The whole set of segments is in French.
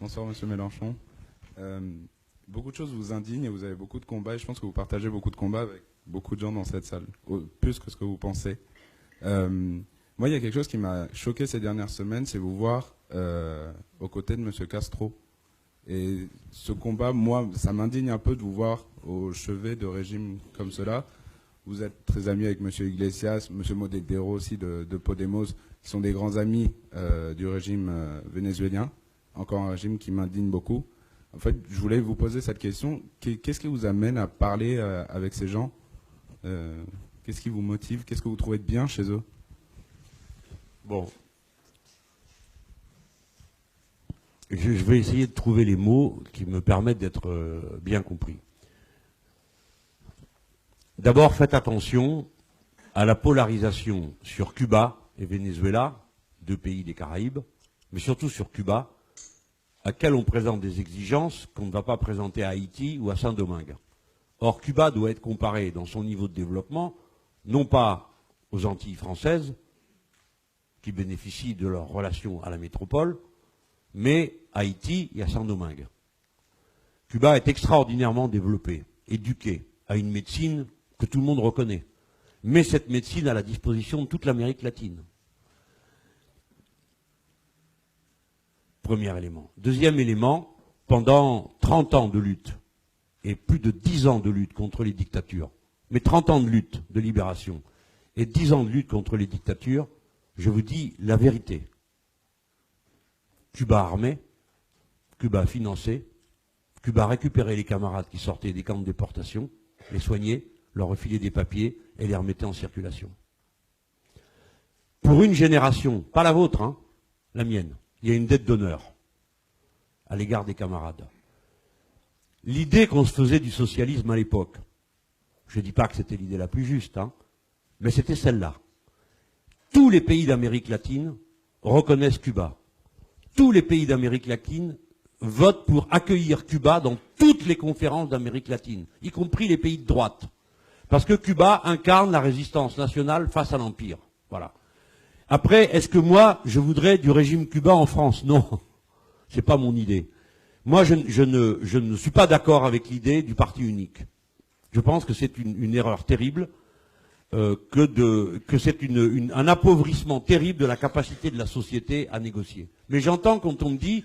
Bonsoir, Monsieur Mélenchon. Beaucoup de choses vous indignent et vous avez beaucoup de combats. Et je pense que vous partagez beaucoup de combats avec beaucoup de gens dans cette salle, plus que ce que vous pensez. Moi, il y a quelque chose qui m'a choqué ces dernières semaines, c'est vous voir aux côtés de Monsieur Castro. Et ce combat, moi, ça m'indigne un peu de vous voir au chevet de régimes comme cela. Vous êtes très amis avec Monsieur Iglesias, Monsieur Modedero aussi de Podemos, qui sont des grands amis du régime vénézuélien. Encore un régime qui m'indigne beaucoup. En fait, je voulais vous poser cette question. Qu'est-ce qui vous amène à parler avec ces gens? Qu'est-ce qui vous motive? Qu'est-ce que vous trouvez de bien chez eux? Bon. Je vais essayer de trouver les mots qui me permettent d'être bien compris. D'abord, faites attention à la polarisation sur Cuba et Venezuela, deux pays des Caraïbes, mais surtout sur Cuba, à laquelle on présente des exigences qu'on ne va pas présenter à Haïti ou à Saint-Domingue. Or, Cuba doit être comparé dans son niveau de développement, non pas aux Antilles françaises, qui bénéficient de leur relation à la métropole, mais à Haïti et à Saint-Domingue. Cuba est extraordinairement développé, éduqué, à une médecine que tout le monde reconnaît. Mais cette médecine à la disposition de toute l'Amérique latine. Premier élément. Deuxième élément, pendant 30 ans de lutte, et plus de 10 ans de lutte contre les dictatures, mais 30 ans de lutte, de libération, et 10 ans de lutte contre les dictatures, je vous dis la vérité. Cuba armé, Cuba financé, Cuba récupérait les camarades qui sortaient des camps de déportation, les soignait, leur refilait des papiers et les remettait en circulation. Pour une génération, pas la vôtre, hein, la mienne, il y a une dette d'honneur à l'égard des camarades. L'idée qu'on se faisait du socialisme à l'époque, je ne dis pas que c'était l'idée la plus juste, hein, mais c'était celle-là. Tous les pays d'Amérique latine reconnaissent Cuba. Tous les pays d'Amérique latine votent pour accueillir Cuba dans toutes les conférences d'Amérique latine, y compris les pays de droite. Parce que Cuba incarne la résistance nationale face à l'Empire. Voilà. Après, est-ce que moi, je voudrais du régime cubain en France? Non. C'est pas mon idée. Moi, je ne suis pas d'accord avec l'idée du parti unique. Je pense que c'est une erreur terrible, que c'est un appauvrissement terrible de la capacité de la société à négocier. Mais j'entends quand on me dit,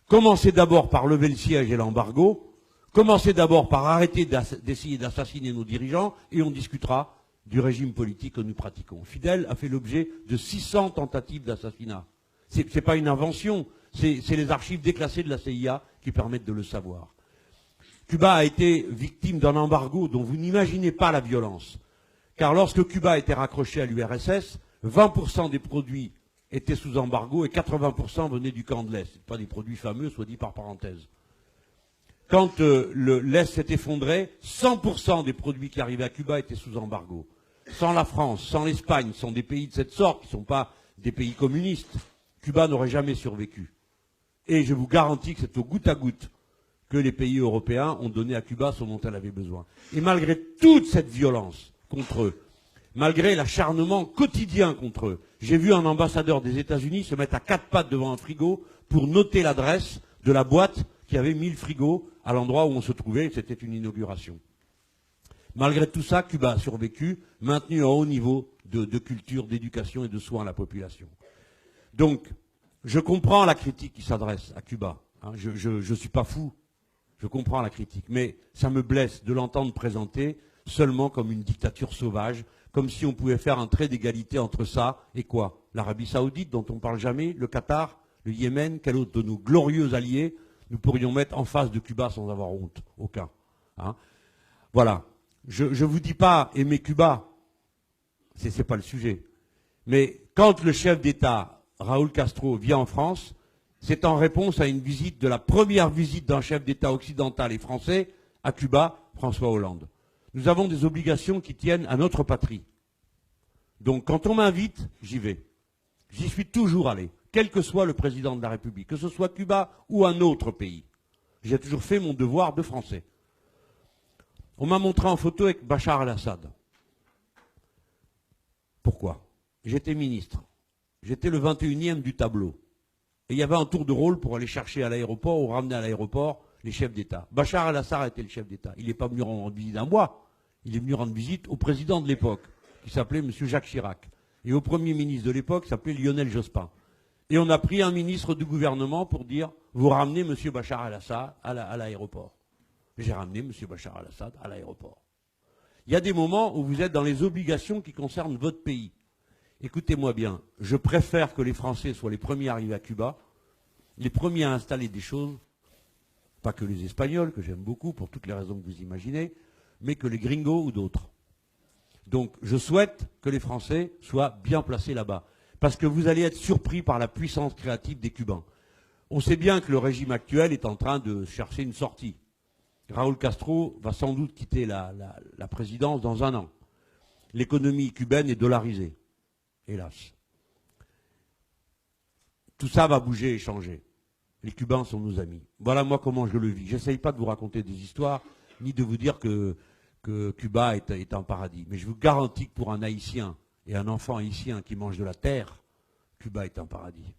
commencez d'abord par lever le siège et l'embargo, commencez d'abord par arrêter d'essayer d'assassiner nos dirigeants, et on discutera du régime politique que nous pratiquons. Fidel a fait l'objet de 600 tentatives d'assassinat. C'est pas une invention, c'est les archives déclassées de la CIA qui permettent de le savoir. Cuba a été victime d'un embargo dont vous n'imaginez pas la violence. Car lorsque Cuba était raccroché à l'URSS, 20% des produits étaient sous embargo et 80% venaient du camp de l'Est. Ce pas des produits fameux, soit dit par parenthèse. Quand l'Est s'est effondré, 100% des produits qui arrivaient à Cuba étaient sous embargo. Sans la France, sans l'Espagne, sans des pays de cette sorte, qui ne sont pas des pays communistes, Cuba n'aurait jamais survécu. Et je vous garantis que c'est au goutte à goutte que les pays européens ont donné à Cuba ce dont elle avait besoin. Et malgré toute cette violence contre eux, malgré l'acharnement quotidien contre eux, j'ai vu un ambassadeur des États-Unis se mettre à quatre pattes devant un frigo pour noter l'adresse de la boîte qui avait mis le frigo à l'endroit où on se trouvait, c'était une inauguration. Malgré tout ça, Cuba a survécu, maintenu un haut niveau de culture, d'éducation et de soins à la population. Donc, je comprends la critique qui s'adresse à Cuba. Hein, je ne suis pas fou, je comprends la critique, mais ça me blesse de l'entendre présenter seulement comme une dictature sauvage, comme si on pouvait faire un trait d'égalité entre ça et quoi? L'Arabie Saoudite, dont on ne parle jamais, le Qatar, le Yémen, quel autre de nos glorieux alliés nous pourrions mettre en face de Cuba sans avoir honte? Aucun. Hein, voilà. Je ne vous dis pas aimer Cuba, c'est pas le sujet. Mais quand le chef d'État, Raúl Castro, vient en France, c'est en réponse à une visite de la première visite d'un chef d'État occidental et français à Cuba, François Hollande. Nous avons des obligations qui tiennent à notre patrie. Donc quand on m'invite, j'y vais. J'y suis toujours allé, quel que soit le président de la République, que ce soit Cuba ou un autre pays. J'ai toujours fait mon devoir de Français. On m'a montré en photo avec Bachar el-Assad. Pourquoi? J'étais ministre. J'étais le 21e du tableau. Et il y avait un tour de rôle pour aller chercher à l'aéroport ou ramener à l'aéroport les chefs d'État. Bachar el-Assad était le chef d'État. Il n'est pas venu rendre visite à moi, il est venu rendre visite au président de l'époque, qui s'appelait M. Jacques Chirac, et au premier ministre de l'époque, qui s'appelait Lionel Jospin. Et on a pris un ministre du gouvernement pour dire « Vous ramenez M. Bachar el-Assad à l'aéroport ». J'ai ramené M. Bachar el-Assad à l'aéroport. Il y a des moments où vous êtes dans les obligations qui concernent votre pays. Écoutez-moi bien, je préfère que les Français soient les premiers arrivés à Cuba, les premiers à installer des choses, pas que les Espagnols, que j'aime beaucoup pour toutes les raisons que vous imaginez, mais que les gringos ou d'autres. Donc je souhaite que les Français soient bien placés là-bas, parce que vous allez être surpris par la puissance créative des Cubains. On sait bien que le régime actuel est en train de chercher une sortie. Raúl Castro va sans doute quitter la présidence dans un an. L'économie cubaine est dollarisée, hélas. Tout ça va bouger et changer. Les Cubains sont nos amis. Voilà moi comment je le vis. J'essaye pas de vous raconter des histoires, ni de vous dire que Cuba est un paradis. Mais je vous garantis que pour un Haïtien et un enfant haïtien qui mange de la terre, Cuba est un paradis.